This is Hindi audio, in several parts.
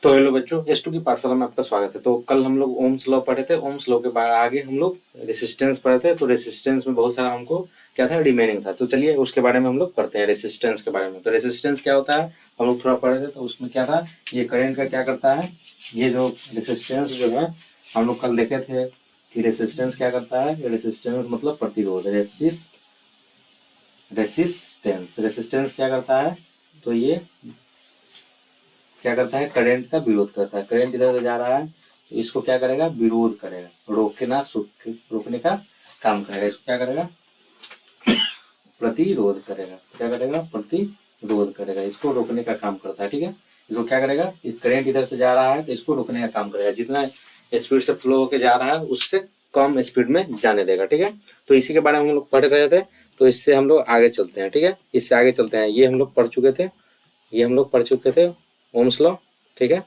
तो हेलो बच्चों, S2 की पाठशाला में आपका स्वागत है। तो कल हम लोग ओम्स लॉ पढ़े थे। ओम्स लॉ के बाद आगे हम लोग रेसिस्टेंस पढ़े थे। तो रेसिस्टेंस में बहुत सारा हमको क्या था, रिमेनिंग था। तो चलिए उसके बारे में हम लोग पढ़ते हैं, रेसिस्टेंस के बारे में। तो रेसिस्टेंस क्या होता है हम लोग थोड़ा पढ़े थे। तो उसमें क्या था, ये करंट का क्या करता है, ये जो रेसिस्टेंस जो है हम लोग कल देखे थे कि रेसिस्टेंस क्या करता है। रेसिस्टेंस मतलब प्रतिरोध, रेसिस्टेंस क्या करता है, तो ये क्या करता है, करंट का विरोध करता है। करंट इधर जा रहा है तो इसको क्या करेगा, विरोध करेगा, रोकने का काम करेगा। इसको क्या करेगा, प्रतिरोध करेगा। क्या करेगा, प्रतिरोध करेगा। इसको रोकने का काम करता है। ठीक है, इसको क्या करेगा, इस करंट इधर से जा रहा है तो इसको रोकने का काम करेगा। जितना स्पीड से फ्लो होके जा रहा है उससे कम स्पीड में जाने देगा। ठीक है, तो इसी के बारे में हम लोग पढ़ रहे थे। तो इससे हम लोग आगे चलते हैं। ठीक है, इससे आगे चलते हैं। ये हम लोग पढ़ चुके थे ओम्स लॉ। ठीक है,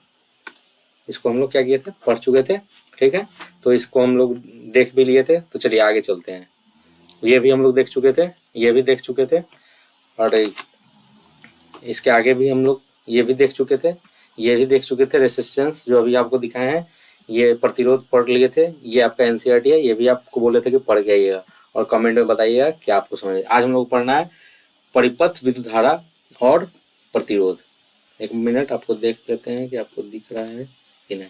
इसको हम लोग क्या किए थे, पढ़ चुके थे। ठीक है, तो इसको हम लोग देख भी लिए थे। तो चलिए आगे चलते हैं। ये भी हम लोग देख चुके थे, ये भी देख चुके थे, और इसके आगे भी हम लोग ये भी देख चुके थे, ये भी देख चुके थे। रेसिस्टेंस जो अभी आपको दिखाए हैं, ये प्रतिरोध पढ़ लिए थे। ये आपका एनसीईआरटी है, ये भी आपको बोले थे कि पढ़ के आइएगा और कमेंट में बताइएगा कि आपको समझ। आज हम लोग पढ़ना है परिपथ, विद्युत धारा और प्रतिरोध। एक मिनट आपको देख लेते हैं कि आपको दिख रहा है कि नहीं।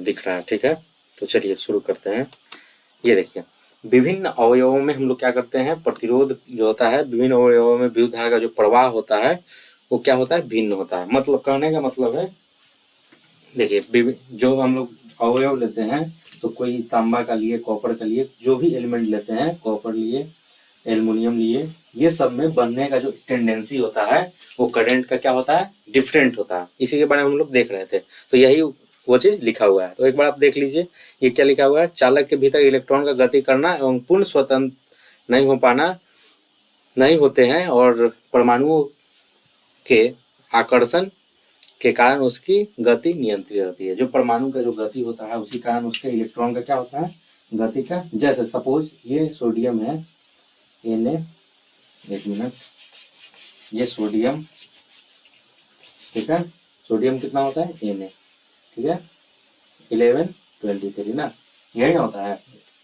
दिख रहा है, ठीक है। तो चलिए शुरू करते हैं। ये देखिए, विभिन्न अवयवों में हम लोग क्या करते हैं, प्रतिरोध जो होता है, विभिन्न अवयवों में विद्युत धारा का जो प्रवाह होता है वो क्या होता है, भिन्न होता है। मतलब कहने का मतलब है, देखिए जो हम लोग अवयव लेते हैं, तो कोई तांबा का लिए, कॉपर का लिए, जो भी एलिमेंट लेते हैं, कॉपर लिए, एल्युमिनियम लिए, ये सब में बनने का जो टेंडेंसी होता है वो करंट का क्या होता है, डिफरेंट होता है। इसी के बारे में हम लोग देख रहे थे। तो यही वो चीज लिखा हुआ है। तो एक बार आप देख लीजिए, ये क्या लिखा हुआ है, चालक के भीतर इलेक्ट्रॉन का गति करना एवं पूर्ण स्वतंत्र नहीं होते हैं, और परमाणुओं के आकर्षण के कारण उसकी गति नियंत्रित रहती है। जो परमाणु का जो गति होता है उसी कारण उसके इलेक्ट्रॉन का क्या होता है, गति का। जैसे सपोज ये सोडियम है, Na, एक मिनट, ये सोडियम, ठीक है, सोडियम कितना होता है, Na, ठीक है, 1123 ना, यही होता है।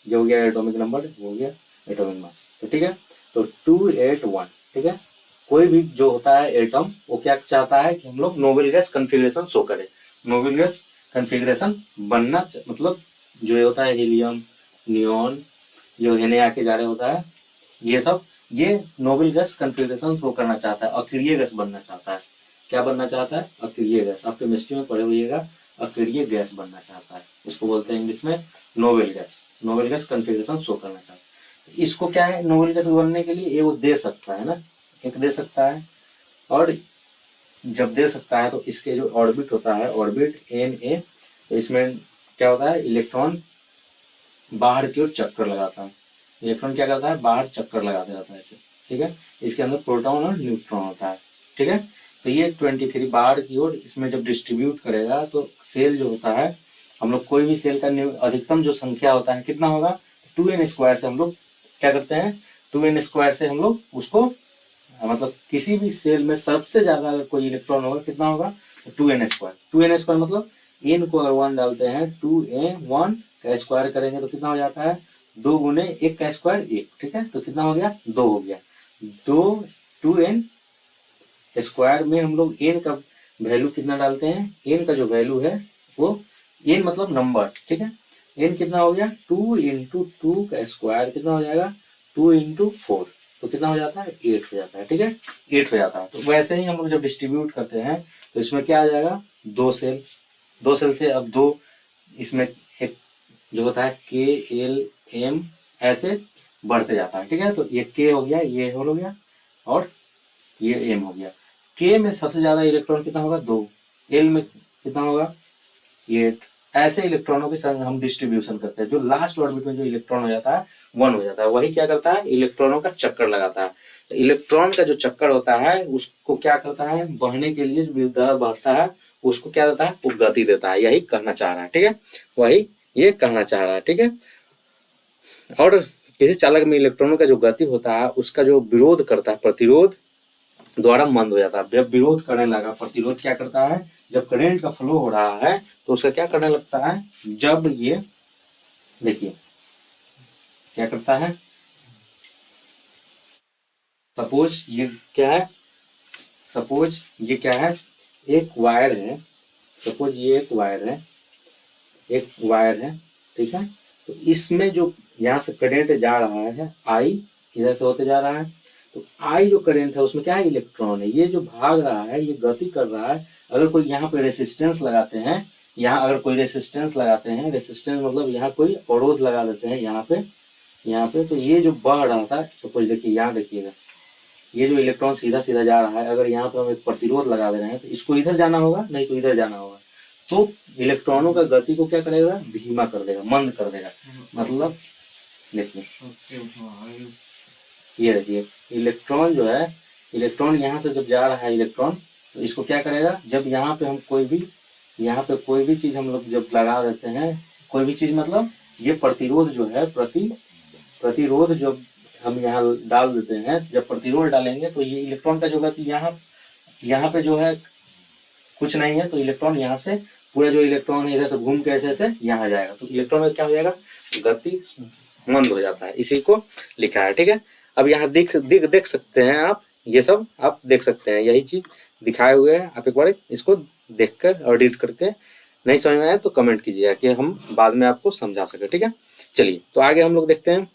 जो हो गया एटॉमिक नंबर, हो गया एटॉमिक मास। तो ठीक है, तो 281, ठीक है। कोई भी जो होता है एटम, वो क्या चाहता है कि हम लोग नोबेल गैस कन्फिग्रेशन शो करें। नोबेल गैस कन्फिग्रेशन बनना, मतलब जो ये होता है हीलियम, नियोन, जो Na आके जा रहे होता है, ये सब, ये नोबेल गैस कन्फिग्रेशन शो करना चाहता है, अक्रिय गैस बनना चाहता है। क्या बनना चाहता है, अक्रिय गैस। आप केमिस्ट्री में पढ़े हुइएगा, अक्रिय गैस बनना चाहता है। इसको बोलते हैं इंग्लिश में नोबेल गैस कन्फिग्रेशन शो करना चाहता है। तो इसको क्या है, नोबेल गैस बनने के लिए ये वो दे सकता है ना, एक दे सकता है। और जब दे सकता है तो इसके जो ऑर्बिट होता है, ऑर्बिट Na, तो इसमें क्या होता है, इलेक्ट्रॉन बाहर की ओर चक्कर लगाता है। इलेक्ट्रॉन क्या करता है, बाहर चक्कर लगाते रहता है ऐसे, ठीक है। इसके अंदर प्रोटॉन और न्यूट्रॉन होता है, ठीक है। तो ये 23 बाहर की ओर इसमें जब डिस्ट्रीब्यूट करेगा तो सेल जो होता है, हम लोग कोई भी सेल का अधिकतम जो संख्या होता है कितना होगा, 2n² से हम लोग क्या करते हैं, 2n² से हम लोग उसको, मतलब किसी भी सेल में सबसे ज्यादा अगर कोई इलेक्ट्रॉन होगा कितना होगा, 2n²। 2n² मतलब n को अगर 1 डालते हैं, 2n1 का स्क्वायर करेंगे तो कितना हो जाता है, 2 गुने 1 का स्क्वायर 1, ठीक है। तो कितना हो गया, 2 हो गया। 2n स्क्वायर में हम लोग n का वैल्यू कितना डालते हैं, n का जो वैल्यू है वो, n मतलब नंबर, ठीक है। n कितना हो गया, 2 × 2 का स्क्वायर कितना हो जाएगा, 2 × 4, तो कितना हो जाता है, 8 हो जाता है, ठीक है, 8 हो जाता है। तो वैसे ही हम लोग जब डिस्ट्रीब्यूट करते हैं तो इसमें क्या आ जाएगा, 2 सेल से अब 2, इसमें एक जो होता है KLM, ऐसे बढ़ते जाता है, ठीक है। तो ये K हो गया, ये हो गया, और ये M हो गया। K में सबसे ज्यादा इलेक्ट्रॉन कितना होगा, 2, L में कितना होगा, 8। ऐसे इलेक्ट्रॉनों के संग हम डिस्ट्रीब्यूशन करते हैं। जो लास्ट ऑर्बिट में जो इलेक्ट्रॉन हो जाता है 1 हो जाता है, वही क्या करता है, इलेक्ट्रॉनों का चक्कर लगाता है। तो इलेक्ट्रॉन का जो चक्कर होता है उसको क्या करता है, बढ़ने के लिए जो विद्युत धारा बढ़ता है उसको क्या देता है, वो गति देता है। यही कहना चाह रहा है, ठीक है, वही ये कहना चाह रहा है, ठीक है। और किसी चालक में इलेक्ट्रॉनों का जो गति होता है उसका जो विरोध करता है प्रतिरोध द्वारा मंद हो जाता है। जब विरोध करने लगा, प्रतिरोध क्या करता है, जब करंट का फ्लो हो रहा है तो उसका क्या करने लगता है, जब ये देखिए क्या करता है, सपोज ये क्या है, सपोज ये क्या है, एक वायर है, सपोज ये एक वायर है, एक वायर है, ठीक है। तो इसमें जो यहाँ से करंट जा रहा है आई, इधर से होते जा रहा है, तो आई जो करंट है उसमें क्या है, इलेक्ट्रॉन है। ये जो भाग रहा है, ये गति कर रहा है। अगर कोई यहाँ पे रेसिस्टेंस लगाते हैं, यहाँ अगर कोई रेसिस्टेंस लगाते हैं, रेसिस्टेंस मतलब यहाँ कोई अवरोध लगा देते हैं यहाँ पे, तो ये जो बढ़ रहा था, सपोज देखिए यहाँ देखिएगा, ये जो इलेक्ट्रॉन सीधा सीधा जा रहा है, अगर यहाँ पे हम एक प्रतिरोध लगा दे रहे हैं तो इसको इधर जाना होगा, नहीं तो इधर जाना होगा। तो इलेक्ट्रॉनों का गति को क्या करेगा, धीमा कर देगा, मंद कर देगा। मतलब देखिए ये देखिए इलेक्ट्रॉन जो है, इलेक्ट्रॉन यहाँ से जब जा रहा है इलेक्ट्रॉन, तो इसको क्या करेगा, जब यहाँ पे हम कोई भी चीज हम लोग जब लगा देते हैं, कोई भी चीज मतलब ये प्रतिरोध जो है, प्रतिरोध जो हम यहाँ डाल देते हैं, जब प्रतिरोध डालेंगे तो ये इलेक्ट्रॉन का जो गति यहाँ पे जो है कुछ नहीं है, तो इलेक्ट्रॉन यहाँ से पूरा जो इलेक्ट्रॉन है इधर से घूम के ऐसे यहाँ जाएगा, तो इलेक्ट्रॉन में क्या हो जाएगा, गति मंद हो जाता है। इसी को लिखा है, ठीक है। अब यहाँ देख सकते हैं आप, ये सब आप देख सकते हैं, यही चीज दिखाए हुए हैं। आप एक बार इसको देखकर और एडिट करके नहीं समझ में आए तो कमेंट कीजिएगा कि हम बाद में आपको समझा सके, ठीक है। चलिए तो आगे हम लोग देखते हैं,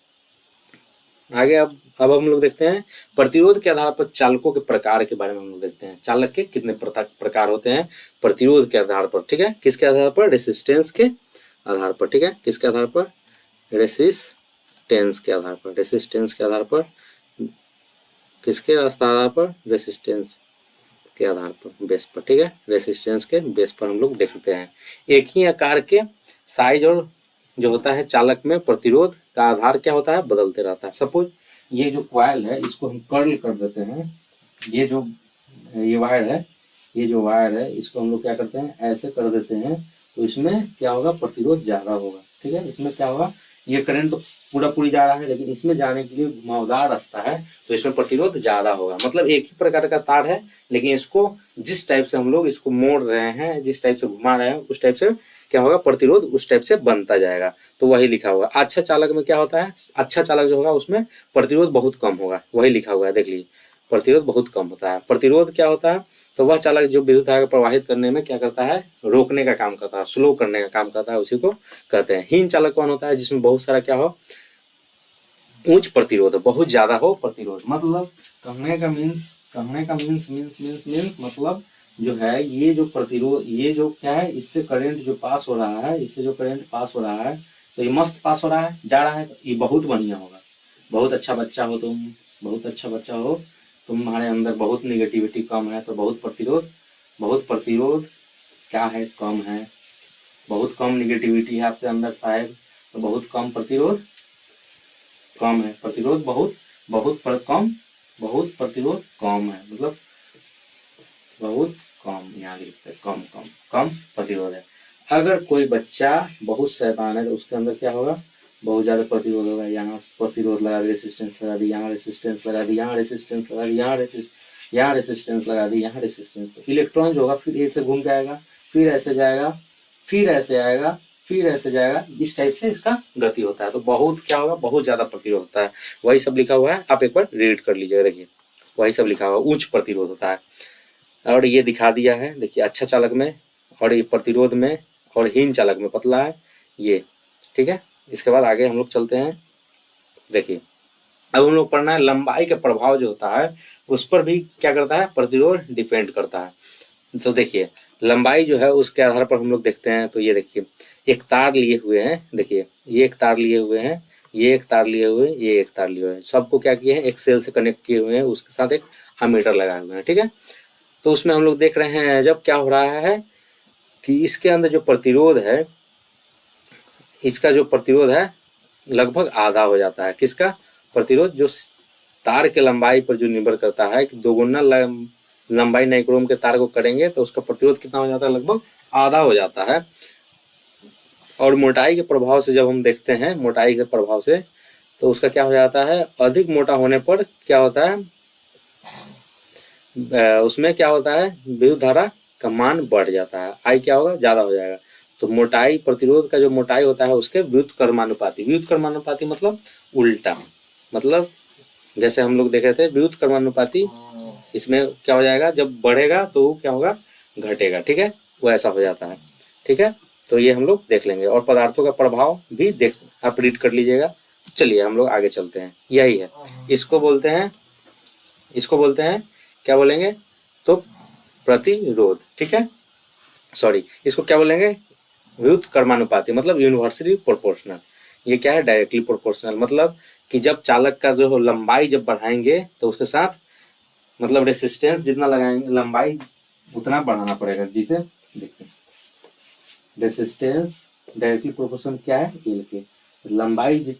आगे अब हम लोग देखते हैं प्रतिरोध के आधार पर चालकों के प्रकार के बारे में हम लोग देखते हैं। चालक के कितने प्रकार होते हैं प्रतिरोध के आधार पर, ठीक है। किसके आधार पर, रेसिस्टेंस के आधार पर, ठीक है। किसके आधार पर, रेसिस्टेंस के आधार पर, रेसिस्टेंस के आधार पर, किसके आधार पर, रेसिस्टेंस के आधार पर, बेस पर, ठीक है। रेसिस्टेंस के बेस पर हम लोग देखते हैं। एक ही आकार के साइज और जो होता है चालक में प्रतिरोध का आधार क्या होता है, बदलते रहता है। सपोज ये जो कॉइल है इसको हम कर्ल कर देते हैं, ये वायर है, ये जो वायर है इसको हम लोग क्या करते हैं, ऐसे कर देते हैं, तो इसमें क्या होगा, प्रतिरोध ज्यादा होगा, ठीक है। इसमें क्या होगा, ये करंट तो पूरी जा रहा है, लेकिन इसमें जाने के लिए घुमावदार रास्ता है, तो इसमें प्रतिरोध ज्यादा होगा। मतलब एक ही प्रकार का तार है, लेकिन इसको जिस टाइप से हम लोग इसको मोड़ रहे हैं, जिस टाइप से घुमा रहे हैं, उस टाइप से क्या होगा, प्रतिरोध उस टाइप से बनता जाएगा। तो वही लिखा हुआ है। अच्छा चालक में क्या होता है, अच्छा चालक जो होगा उसमें प्रतिरोध बहुत कम होगा, वही लिखा हुआ है, देख लीजिए, प्रतिरोध बहुत कम होता है। प्रतिरोध क्या होता है, तो वह चालक जो विद्युत धारा को प्रवाहित करने में क्या करता है, रोकने का काम करता है, स्लो करने का काम करता है, उसी को कहते हैं। हीन चालक कौन होता है, जिसमें बहुत सारा क्या हो, उच्च प्रतिरोध, बहुत ज्यादा हो प्रतिरोध। मतलब कहने का मीन्स मतलब जो है, ये जो प्रतिरोध, ये जो क्या है, इससे करंट जो पास हो रहा है, इससे जो करंट पास हो रहा है, तो ये मस्त पास हो रहा है, जा रहा है, तो ये बहुत बढ़िया होगा। बहुत अच्छा बच्चा हो तुम, बहुत अच्छा बच्चा हो, तुम्हारे अंदर बहुत निगेटिविटी कम है, तो बहुत प्रतिरोध क्या है, कम है, बहुत कम निगेटिविटी है आपके अंदर शायद, तो बहुत कम प्रतिरोध कम है, प्रतिरोध बहुत प्रतिरोध कम है, मतलब बहुत कम, यहाँ लिखते हैं कम प्रतिरोध है। अगर कोई बच्चा बहुत शैतान है तो उसके अंदर क्या होगा, बहुत ज्यादा प्रतिरोध होगा। यहाँ प्रतिरोध लगा दी, रेसिस्टेंस लगा दी, यहाँ रेसिस्टेंस लगा दी, यहाँ रेसिस्टेंस लगा दी, यहाँ रेसिस्टेंस लगा दी, यहाँ रेसिस्टेंस। तो इलेक्ट्रॉन जो होगा फिर एक से घूम के आएगा, फिर ऐसे जाएगा, फिर ऐसे आएगा, फिर ऐसे जाएगा, इस टाइप से इसका गति होता है। तो बहुत क्या होगा, बहुत ज्यादा प्रतिरोध होता है। वही सब लिखा हुआ है, आप एक बार रीड कर लीजिएगा, देखिए वही सब लिखा हुआ, उच्च प्रतिरोध होता है। और ये दिखा दिया है, देखिए अच्छा चालक में, और ये प्रतिरोध में, और हीन चालक में पतला है ये, ठीक है। इसके बाद आगे हम लोग चलते हैं, देखिए अब हम लोग पढ़ना है लंबाई का प्रभाव जो होता है उस पर भी क्या करता है, प्रतिरोध डिपेंड करता है। तो देखिए लंबाई जो है उसके आधार पर हम लोग देखते हैं। तो ये देखिए एक तार लिए हुए हैं, देखिए ये एक तार लिए हुए हैं, ये एक तार लिए हुए हैं, ये एक तार लिए हुए हैं, सबको क्या किए हैं, एक सेल से कनेक्ट किए हुए हैं, उसके साथ एक अमीटर लगाए हुए हैं, ठीक है। तो उसमें हम लोग देख रहे हैं जब क्या हो रहा है कि इसके अंदर जो प्रतिरोध है, इसका जो प्रतिरोध है लगभग आधा हो जाता है। किसका प्रतिरोध, जो तार के लंबाई पर जो निर्भर करता है कि दोगुना लंबाई नाइक्रोम के तार को करेंगे तो उसका प्रतिरोध कितना हो जाता है, लगभग आधा हो जाता है। और मोटाई के प्रभाव से जब हम देखते हैं, मोटाई के प्रभाव से तो उसका क्या हो जाता है, अधिक मोटा होने पर क्या होता है, उसमें क्या होता है, विद्युत धारा का मान बढ़ जाता है, आई क्या होगा, ज्यादा हो जाएगा। तो मोटाई, प्रतिरोध का जो मोटाई होता है उसके व्युत्क्रमानुपाती, व्युत्क्रमानुपाती मतलब उल्टा, मतलब जैसे हम लोग देखे थे व्युत्क्रमानुपाती, इसमें क्या हो जाएगा, जब बढ़ेगा तो क्या होगा, घटेगा, ठीक है, वो ऐसा हो जाता है, ठीक है। तो ये हम लोग देख लेंगे, और पदार्थों का प्रभाव भी देख, आप रीड कर लीजिएगा। चलिए हम लोग आगे चलते हैं, यही है, इसको बोलते हैं, इसको बोलते हैं, क्या बोलेंगे, तो प्रतिरोध, ठीक है, सॉरी, इसको क्या बोलेंगे, व्युत्क्रमानुपाती मतलब यूनिवर्सली प्रोपोर्शनल। ये क्या है, डायरेक्टली प्रोपोर्शनल, मतलब कि जब चालक का जो लंबाई जब बढ़ाएंगे तो उसके साथ मतलब रेसिस्टेंस जितना लगाएंगे, लंबाई उतना बढ़ाना पड़ेगा, जिसे देखिए रेसिस्टेंस डायरेक्टली प्रोपोर्शनल क्या है, एल के, लंबाई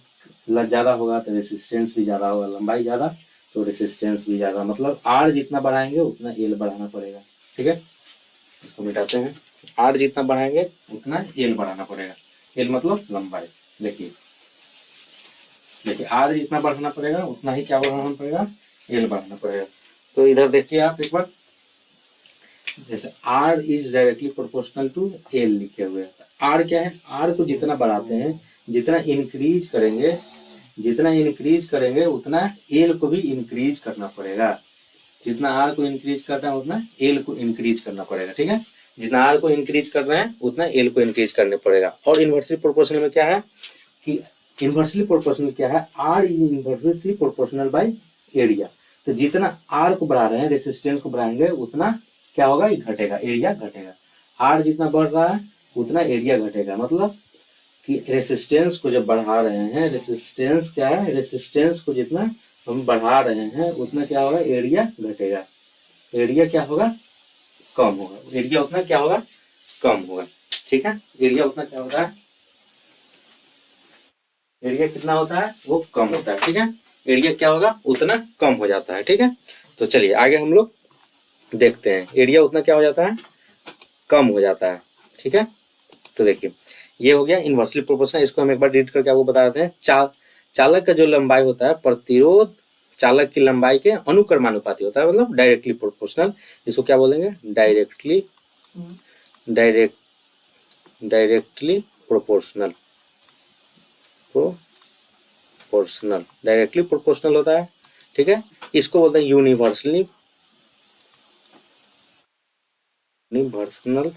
ज्यादा होगा तो रेसिस्टेंस भी ज्यादा होगा, लंबाई ज्यादा तो रेसिस्टेंस भी ज्यादा, मतलब आर जितना बढ़ाएंगे उतना एल बढ़ाना पड़ेगा, ठीक है। इसको मिटाते हैं, आर जितना बढ़ाएंगे उतना एल बढ़ाना पड़ेगा, एल मतलब लंबाई, देखिए देखिए आर जितना बढ़ाना पड़ेगा उतना ही क्या बढ़ाना पड़ेगा, एल बढ़ाना पड़ेगा। तो इधर देखिए आप एक बार, जैसे R is directly proportional to L लिखे हुए हैं, आर क्या है, आर को जितना बढ़ाते हैं, जितना इंक्रीज करेंगे, जितना इंक्रीज करेंगे उतना एल को भी इंक्रीज करना पड़ेगा, जितना आर को इंक्रीज कर रहे हैं उतना एल को इंक्रीज करना पड़ेगा, ठीक है, जितना आर को इंक्रीज कर रहे हैं उतना एल को इंक्रीज करना पड़ेगा। और इन्वर्सली प्रोपोर्शनल में क्या है कि इन्वर्सली प्रोपोर्शनल क्या है, R is inversely proportional by area, तो जितना आर को बढ़ा रहे हैं, रेसिस्टेंस को बढ़ाएंगे उतना क्या होगा, ये घटेगा, एरिया घटेगा, आर जितना बढ़ रहा है उतना एरिया घटेगा, मतलब कि रेसिस्टेंस को जब बढ़ा रहे हैं, रेसिस्टेंस क्या है, रेसिस्टेंस को जितना हम बढ़ा रहे हैं उतना क्या होगा, एरिया घटेगा, एरिया क्या होगा, कम होगा, एरिया उतना क्या होगा, कम होगा, ठीक है, एरिया उतना क्या होता है, एरिया कितना होता है, वो कम होता है, ठीक है, एरिया क्या होगा, उतना कम हो जाता है, ठीक है। तो चलिए आगे हम लोग देखते हैं, एरिया उतना क्या हो जाता है, कम हो जाता है, ठीक है। तो देखिए ये हो गया इन्वर्सली प्रोपोर्शनल, इसको हम एक बार रीड करके आपको बता देते हैं। चालक का जो लंबाई होता है, प्रतिरोध चालक की लंबाई के अनुक्रमानुपाती होता है, मतलब डायरेक्टली प्रोपोर्शनल, इसको क्या बोलेंगे, directly directly proportional, directly proportional होता है, ठीक है। इसको बोलते हैं यूनिवर्सली प्रोपोर्शनल,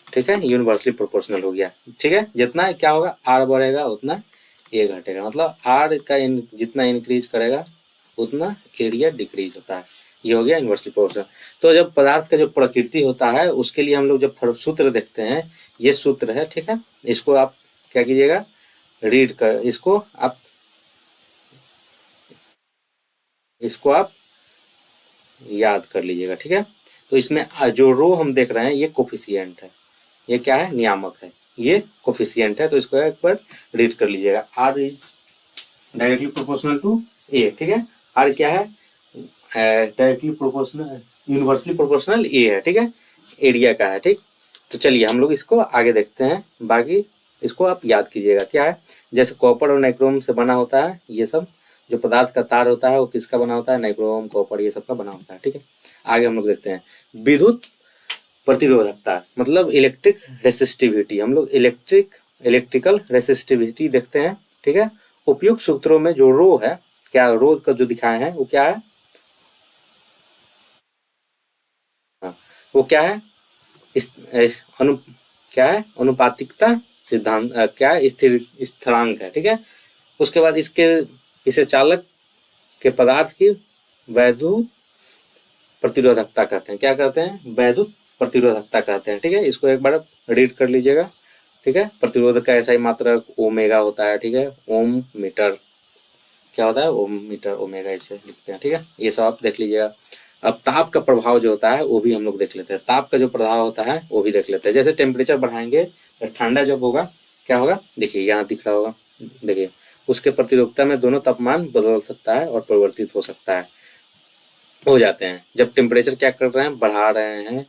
ठीक है, यूनिवर्सली प्रोपोर्शनल हो गया, ठीक है, जितना क्या होगा, आर बढ़ेगा उतना ए घटेगा, मतलब आर का जितना इंक्रीज करेगा उतना एरिया डिक्रीज होता है, ये हो गया इन्वर्सली प्रोपोर्शनल। तो जब पदार्थ का जो प्रकृति होता है उसके लिए हम लोग जब सूत्र देखते हैं, ये सूत्र है, ठीक है, इसको आप क्या कीजिएगा, रीड कर, इसको आप याद कर लीजिएगा, ठीक है। तो इसमें जो रो हम देख रहे हैं ये कोफिशिएंट है, ये क्या है, नियामक है, ये कोफिशिएंट है, तो इसको एक बार रीड कर लीजिएगा, R is directly proportional to A, ठीक है, आर क्या है, directly proportional, universally proportional A है, ठीक है, एरिया का है, ठीक। तो चलिए हम लोग इसको आगे देखते हैं, बाकी इसको आप याद कीजिएगा, क्या है, जैसे कॉपर और नाइक्रोम से बना होता है, ये सब जो पदार्थ का तार होता है वो किसका बना होता है, नाइक्रोम, कॉपर, ये सब का बना होता है, ठीक है। आगे हम लोग देखते हैं विद्युत प्रतिरोधकता, मतलब इलेक्ट्रिक रेसिस्टिविटी, हम लोग इलेक्ट्रिकल रेसिस्टिविटी देखते हैं, ठीक है। उपयुक्त सूत्रों में जो रो है, क्या रो का जो दिखाए हैं वो क्या है, वो क्या है, क्या है, अनुपातिकता सिद्धांत, क्या है, स्थिरांक है, ठीक है। उसके बाद इसे चालक के पदार्थ की वैद्युत प्रतिरोधकता कहते हैं, क्या कहते हैं, वैद्युत प्रतिरोधकता कहते हैं, ठीक है। इसको एक बार रीड कर लीजिएगा, ठीक है। प्रतिरोध का ऐसा ही मात्रक ओमेगा होता है, ठीक है, ओम मीटर क्या होता है, ओम मीटर ओमेगा इसे लिखते हैं, ठीक है, ये सब आप देख लीजिएगा। अब ताप का प्रभाव जो होता है वो भी हम लोग देख लेते हैं, ताप का जो प्रभाव होता है वो भी देख लेते हैं। जैसे टेम्परेचर बढ़ाएंगे तो ठंडा जब होगा क्या होगा, देखिए यहाँ दिख रहा होगा, देखिए उसके प्रतिरोधकता में दोनों तापमान बदल सकता है और परिवर्तित हो सकता है, हो जाते हैं। जब टेम्परेचर क्या कर रहे हैं, बढ़ा रहे हैं,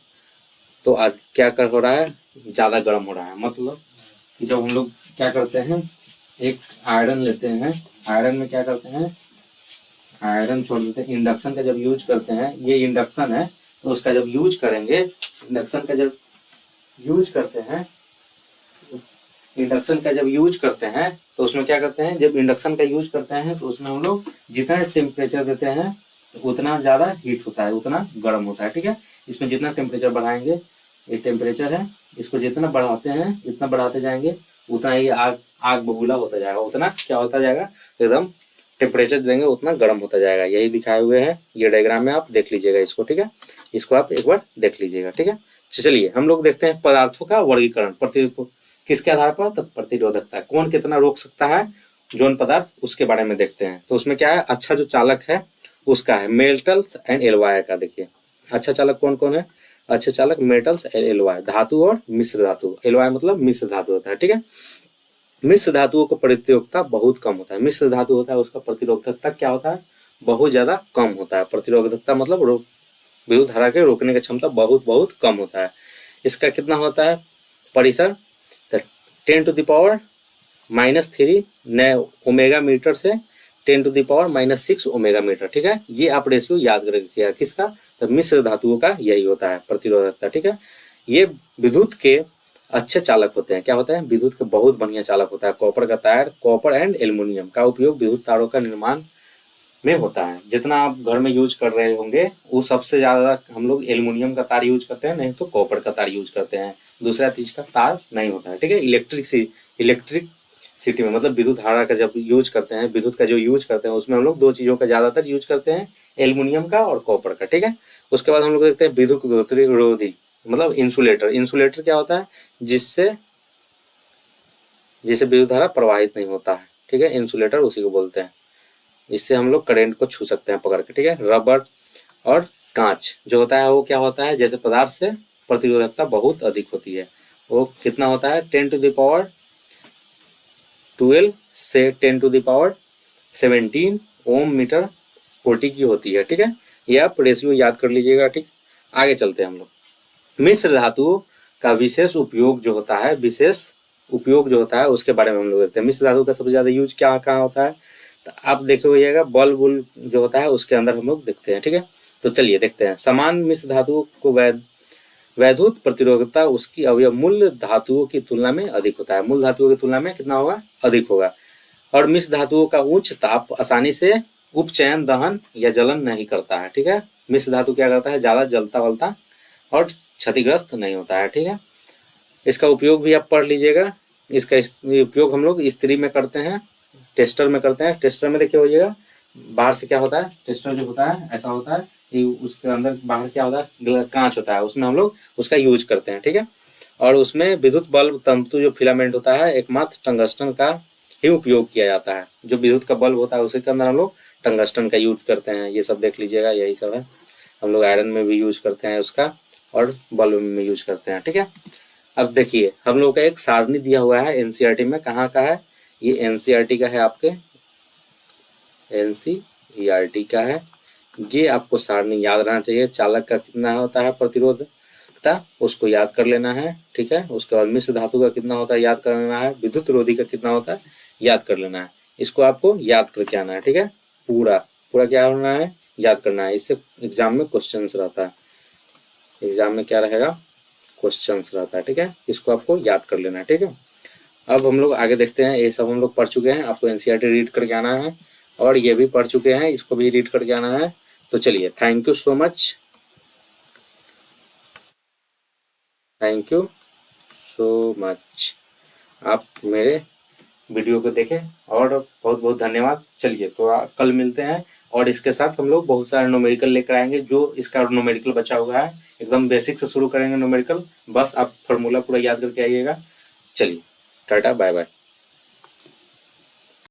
तो क्या कर हो रहा है, ज्यादा गर्म हो रहा है। मतलब कि जब हम लोग क्या करते हैं, एक आयरन लेते हैं, आयरन में क्या करते हैं, आयरन छोड़ देते हैं, इंडक्शन का जब यूज करते हैं, ये इंडक्शन है, तो उसका जब यूज करेंगे, इंडक्शन का जब यूज करते हैं, इंडक्शन का जब यूज करते हैं तो उसमें क्या करते हैं, जब इंडक्शन का यूज करते हैं तो उसमें हम लोग जितना टेम्परेचर देते हैं तो उतना ज्यादा हीट होता है, उतना गर्म होता है। ठीक है, इसमें जितना टेम्परेचर बढ़ाएंगे, ये टेम्परेचर है, इसको जितना बढ़ाते हैं, इतना बढ़ाते जाएंगे, उतना ही आग आग बबूला होता जाएगा, उतना क्या होता जाएगा, एकदम टेम्परेचर देंगे उतना गर्म होता जाएगा। यही दिखाए हुए हैं, ये डायग्राम में आप देख लीजिएगा इसको। ठीक है, इसको आप एक बार देख लीजिएगा। ठीक है, चलिए हम लोग देखते हैं पदार्थों का वर्गीकरण। किसके आधार पर, तो प्रतिरोधकता, कौन कितना रोक सकता है जौन पदार्थ, उसके बारे में देखते हैं। तो उसमें क्या है, अच्छा जो चालक है उसका है मेटल्स एंड एलॉय का। देखिए अच्छा चालक कौन कौन है, अच्छे चालक मेटल्स एंड एलॉय, धातु और मिश्र धातु। एलॉय मतलब मिश्र धातु होता है। ठीक है, मिश्र धातुओं का प्रतिरोधकता बहुत कम होता है। मिश्र धातु होता है उसका प्रतिरोधकता क्या होता है, बहुत ज्यादा कम होता है। प्रतिरोधकता मतलब विद्युत धारा के रोकने की क्षमता बहुत बहुत कम होता है। इसका कितना होता है परिसर, 10⁻³ नए ओमेगा मीटर से 10⁻⁻6 ओमेगा मीटर। ठीक है, ये आप रेशियो याद रखिएगा किसका, तो मिश्र धातुओं का यही होता है प्रतिरोधकता। ठीक है, ये विद्युत के अच्छे चालक होते हैं। क्या होता है, विद्युत के बहुत बढ़िया चालक होता है। कॉपर का तार, कॉपर एंड एल्युमिनियम का उपयोग विद्युत तारों का निर्माण में होता है। जितना आप घर में यूज कर रहे होंगे वो सबसे ज्यादा हम लोग एल्युमिनियम का तार यूज करते हैं, नहीं तो कॉपर का तार यूज करते हैं, दूसरा चीज का तार नहीं होता है। ठीक है, इलेक्ट्रिसिटी में मतलब विद्युत धारा का जब यूज करते हैं, विद्युत का जो यूज करते हैं उसमें हम लोग दो चीजों का ज्यादातर यूज करते हैं, एल्युमिनियम का और कॉपर का। ठीक है, उसके बाद हम लोग देखते हैं विद्युत विरोधी मतलब इंसुलेटर। इंसुलेटर क्या होता है, जिससे विद्युत धारा प्रवाहित नहीं होता है। ठीक है, इंसुलेटर उसी को बोलते हैं, इससे हम लोग करंट को छू सकते हैं पकड़ के। ठीक है, रबर और कांच जो होता है वो क्या होता है, जैसे पदार्थ से प्रतिरोधकता बहुत अधिक होती है। वो कितना होता है, 10⁻12 से 10⁻17 ओम मीटर कोटि की होती है। ठीक है, ये आप रेशियो याद कर लीजिएगा। ठीक, आगे चलते हैं हम लोग। मिश्र धातु का विशेष उपयोग जो होता है, उसके बारे में हम लोग देखते हैं। मिश्र धातु का सबसे ज्यादा यूज क्या कहाँ होता है, तो आप देखे होइएगा बल्ब जो होता है उसके अंदर हम लोग देखते हैं। ठीक है, तो चलिए देखते हैं। समान मिश्र धातुओं को वैद्युत प्रतिरोधकता उसकी अवयव मूल धातुओं की तुलना में अधिक होता है। मूल धातुओं की तुलना में कितना होगा, अधिक होगा। और मिश्र धातुओं का उच्च ताप आसानी से उपचयन, दहन या जलन नहीं करता है। ठीक है, मिश्र धातु क्या करता है, ज्यादा जलता वलता और क्षतिग्रस्त नहीं होता है। ठीक है, इसका उपयोग भी आप पढ़ लीजिएगा। इसका उपयोग हम लोग इस्त्री में करते हैं, टेस्टर में करते हैं। टेस्टर में देखिए होइएगा बाहर से क्या होता है, टेस्टर जो होता है ऐसा होता है कि उसके अंदर बाहर क्या होता है, कांच होता है, उसमें हम लोग उसका यूज करते हैं। ठीक है, और उसमें विद्युत बल्ब तंतु जो फिलामेंट होता है एकमात्र टंगस्टन का ही उपयोग किया जाता है। जो विद्युत का बल्ब होता है उसी के अंदर हम लोग टंगस्टन का यूज करते हैं। ये सब देख लीजिएगा, यही सब है। हम लोग आयरन में भी यूज करते हैं उसका और बल्ब में यूज करते हैं। ठीक है, अब देखिए हम लोग का एक सारणी दिया हुआ है एनसीईआरटी में, कहाँ का है, ये एनसीईआरटी का है, आपके एनसीईआरटी का है। ये आपको सारणी याद रहना चाहिए। चालक का कितना होता है प्रतिरोधकता, उसको याद कर लेना है। ठीक है, उसके बाद मिश्र धातु का कितना होता है याद कर लेना है, विद्युत रोधी का कितना होता है याद कर लेना है। इसको आपको याद करके आना है। ठीक है, पूरा क्या होना है, याद करना है। इससे एग्जाम में क्वेश्चन रहता है, एग्जाम में क्या रहेगा, क्वेश्चन रहता है। ठीक है, इसको आपको याद कर लेना है। ठीक है, अब हम लोग आगे देखते हैं। ये सब हम लोग पढ़ चुके हैं, आपको एनसीईआरटी रीड करके आना है और ये भी पढ़ चुके हैं, इसको भी रीड करके आना है। तो चलिए, thank you so much, thank you so much. आप मेरे वीडियो को देखें और बहुत बहुत धन्यवाद। चलिए तो कल मिलते हैं और इसके साथ हम लोग बहुत सारे न्यूमेरिकल लेकर आएंगे। जो इसका न्यूमेरिकल बचा हुआ है एकदम बेसिक से शुरू करेंगे न्यूमेरिकल, बस आप फॉर्मूला पूरा याद करके आइएगा। चलिए टाटा बाय बाय।